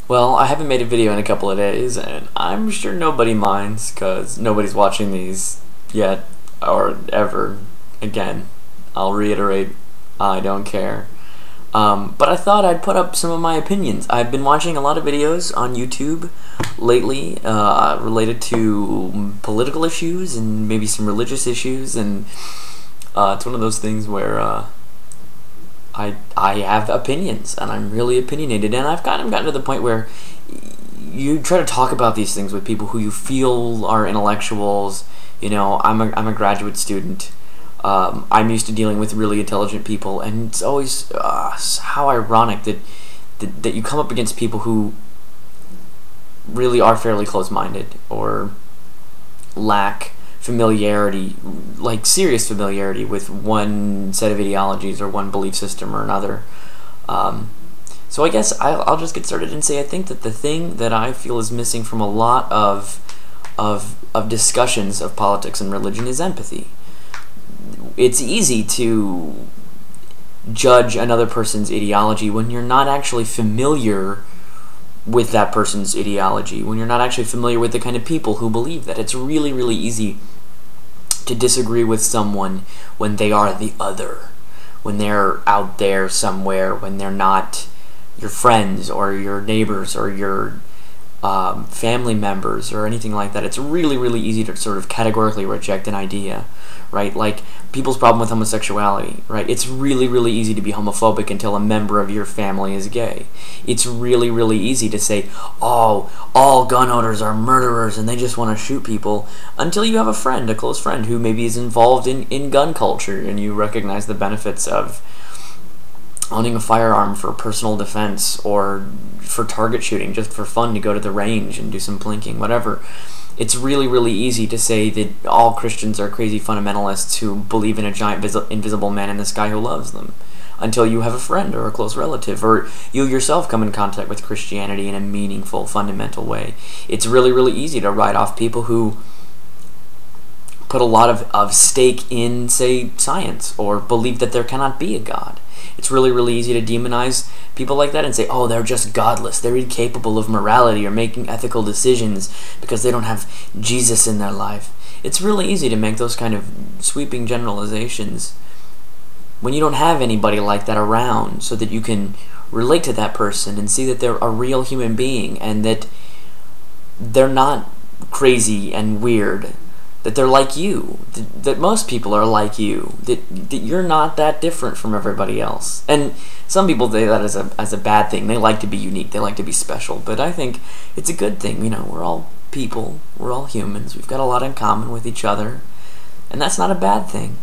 Well, I haven't made a video in a couple of days, and I'm sure nobody minds, because nobody's watching these yet, or ever again. I'll reiterate, I don't care. But I thought I'd put up some of my opinions. I've been watching a lot of videos on YouTube lately related to political issues and maybe some religious issues, and it's one of those things where I have opinions, and I'm really opinionated, and I've kind of gotten to the point where you try to talk about these things with people who you feel are intellectuals. You know, I'm a graduate student. I'm used to dealing with really intelligent people, and it's always how ironic that you come up against people who really are fairly close-minded or lack familiarity, like serious familiarity with one set of ideologies or one belief system or another. So I guess I'll just get started and say I think that the thing that I feel is missing from a lot of discussions of politics and religion is empathy. It's easy to judge another person's ideology when you're not actually familiar with that person's ideology, when you're not actually familiar with the kind of people who believe that. It's really, really easy to disagree with someone when they are the other, when they're out there somewhere, when they're not your friends or your neighbors or your family members or anything like that. It's really, really easy to sort of categorically reject an idea, right? Like people's problem with homosexuality, right? It's really, really easy to be homophobic until a member of your family is gay. It's really, really easy to say, oh, all gun owners are murderers and they just want to shoot people, until you have a friend, a close friend, who maybe is involved in gun culture, and you recognize the benefits of owning a firearm for personal defense or for target shooting, just for fun, to go to the range and do some plinking, whatever. It's really, really easy to say that all Christians are crazy fundamentalists who believe in a giant invisible man in the sky who loves them, until you have a friend or a close relative, or you yourself come in contact with Christianity in a meaningful, fundamental way. It's really, really easy to write off people who put a lot of stake in, say, science, or believe that there cannot be a God. It's really, really easy to demonize people like that and say, oh, they're just godless, they're incapable of morality or making ethical decisions because they don't have Jesus in their life. It's really easy to make those kind of sweeping generalizations when you don't have anybody like that around, so that you can relate to that person and see that they're a real human being and that they're not crazy and weird, that they're like you, that most people are like you, that you're not that different from everybody else. And some people say that as a bad thing. They like to be unique, they like to be special, but I think it's a good thing. You know, we're all people, we're all humans, we've got a lot in common with each other, and that's not a bad thing.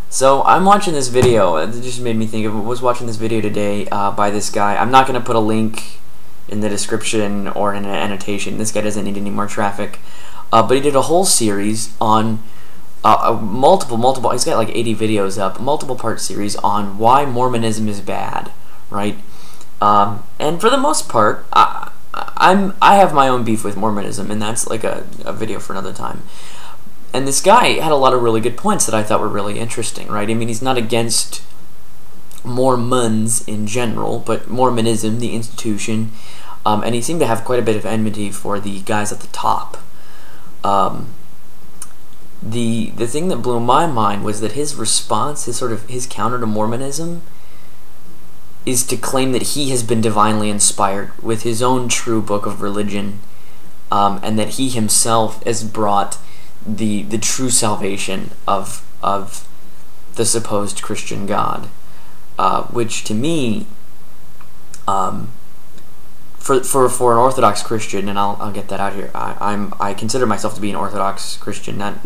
So I'm watching this video, it just made me think of, I was watching this video today by this guy. I'm not going to put a link in the description or in an annotation. This guy doesn't need any more traffic. But he did a whole series on multiple, he's got like 80 videos up, multiple part series on why Mormonism is bad, right? And for the most part, I have my own beef with Mormonism, and that's like a video for another time. And this guy had a lot of really good points that I thought were really interesting, right? I mean, he's not against Mormons in general, but Mormonism, the institution, and he seemed to have quite a bit of enmity for the guys at the top. The thing that blew my mind was that his response, his counter to Mormonism, is to claim that he has been divinely inspired with his own true book of religion, and that he himself has brought the true salvation of the supposed Christian God, which to me, For an Orthodox Christian, and I'll get that out here. I consider myself to be an Orthodox Christian, not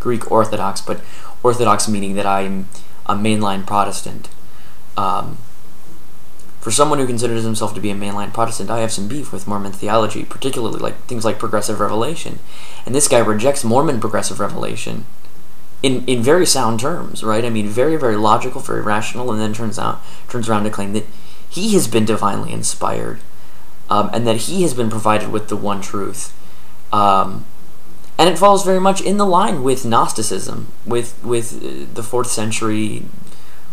Greek Orthodox, but Orthodox meaning that I'm a mainline Protestant. For someone who considers himself to be a mainline Protestant, I have some beef with Mormon theology, particularly like things like progressive revelation. And this guy rejects Mormon progressive revelation in very sound terms, right? I mean, very, very logical, very rational, and then turns around to claim that he has been divinely inspired, and that he has been provided with the one truth. And it falls very much in the line with Gnosticism, with the 4th century,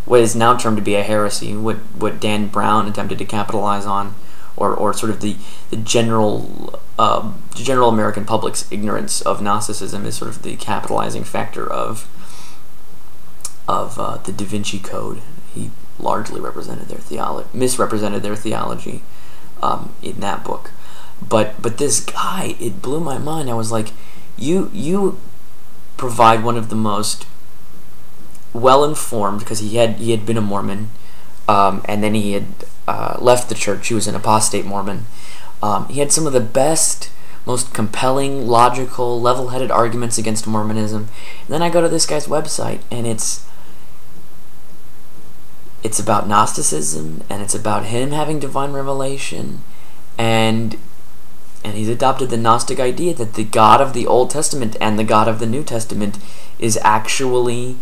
what is now termed to be a heresy, what Dan Brown attempted to capitalize on or sort of the general American public's ignorance of Gnosticism is sort of the capitalizing factor of the Da Vinci Code. He largely misrepresented their theology in that book. But this guy, it blew my mind. I was like, you provide one of the most well-informed, because he had been a Mormon, and then he had left the church. He was an apostate Mormon. He had some of the best, most compelling, logical, level-headed arguments against Mormonism. And then I go to this guy's website, and it's about Gnosticism, and it's about him having divine revelation, and he's adopted the Gnostic idea that the God of the Old Testament and the God of the New Testament is actually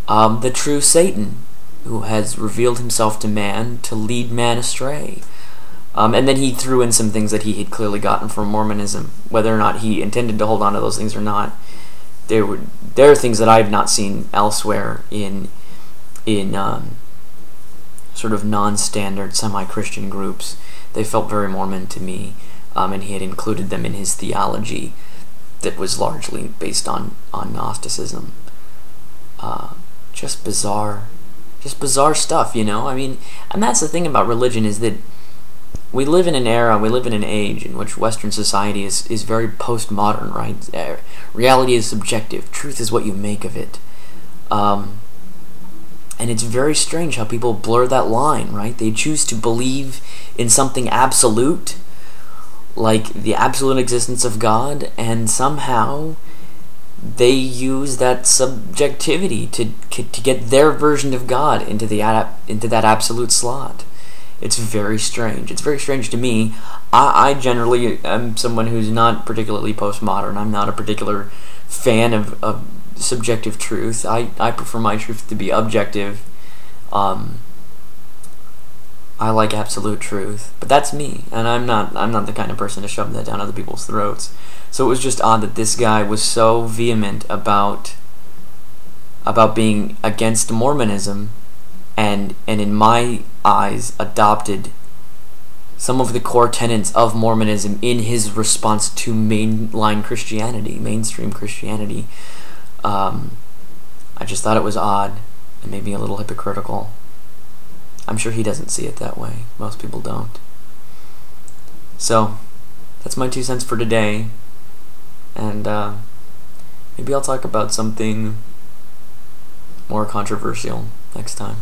the true Satan, who has revealed himself to man to lead man astray. And then he threw in some things that he had clearly gotten from Mormonism. Whether or not he intended to hold on to those things or not, there are things that I have not seen elsewhere in sort of non-standard semi-Christian groups. They felt very Mormon to me, and he had included them in his theology that was largely based on Gnosticism. Just bizarre stuff, you know? I mean, and that's the thing about religion, is that we live in an era, we live in an age in which Western society is very postmodern, right? Reality is subjective. Truth is what you make of it. And it's very strange how people blur that line, right? They choose to believe in something absolute, like the absolute existence of God, and somehow they use that subjectivity to get their version of God into that absolute slot. It's very strange. It's very strange to me. I generally am someone who's not particularly postmodern. I'm not a particular fan of subjective truth. I prefer my truth to be objective. I like absolute truth, but that's me, and I'm not the kind of person to shove that down other people's throats. So it was just odd that this guy was so vehement about being against Mormonism, and in my eyes adopted some of the core tenets of Mormonism in his response to mainstream Christianity. I just thought it was odd and maybe a little hypocritical. I'm sure he doesn't see it that way. Most people don't. So, that's my 2 cents for today. And maybe I'll talk about something more controversial next time.